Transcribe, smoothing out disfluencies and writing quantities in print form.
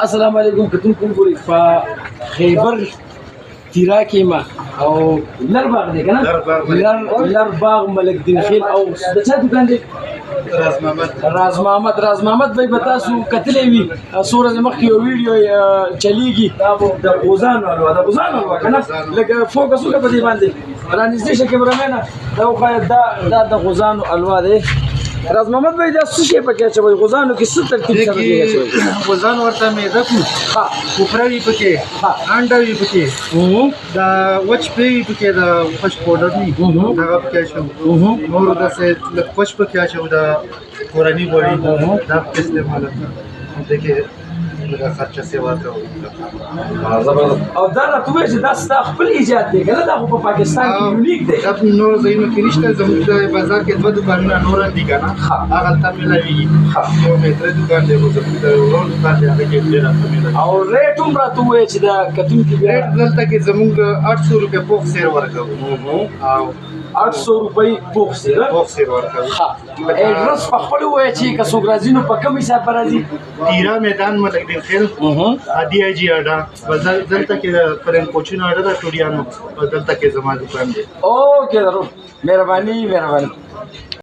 السلام علیکم کتونکو ګورئ په خیبر تیرا کې ما او لر باغ دی که نه لر باغ ملک دین خیل او د چا دوکان دی راز محمد بھائی به تاسو کتلی وي څو ورځې مخکې یو ویډیو چلیږي د غوزانو حلوا که نه لږ فوکس وکړه په دې باندې رانږدې شه کیمرامینه دا وښایه دا د غوزانو حلوا دی راز محمد بھائی دا څه شی پکې اچوئ غوزانو کې څه ترتیب سره دی اچوئ غوزان ورته میده کړو کوپره وي پکې انډه وي پکې د وچ پې وي پکې د خوش پوډر وي هغه پکې اچوو نور داسې لږ خوش پکې اچوو د کورني غوړي دا پکې استعمال کړو دغې لږه خرچه سیوا کوو او دا راته ووایه چې دا ستا خپل ایجاد دی که نه دا خو په پاکستان کې یونیک دی دا نورو ځایونو کې نشته زموږ د بازار کې دوه دوکانونه نور هم دي که نه هغلته میلاویږي یو میتره دوکان دی خو زموږ د ورور دوکان دی هغه کې ډېر راته میلاویږي او ریټ هم راته ووایه چې دا کتونکي ریټ دلته کې زموږ 800 روپۍ پوخ سیر ورکوو او 800 روپۍ پوخ سیر ورکوو ایډرس په خپل ووایه چې که څوک راځي نو په کوم حساب به راځي تیرا میدان ملک دین خیل عادي آجي اډا دلته کې فرین کوچینو اډا د ټوډیانو دلته کې زما دوکان دی اوکې درو مهرباني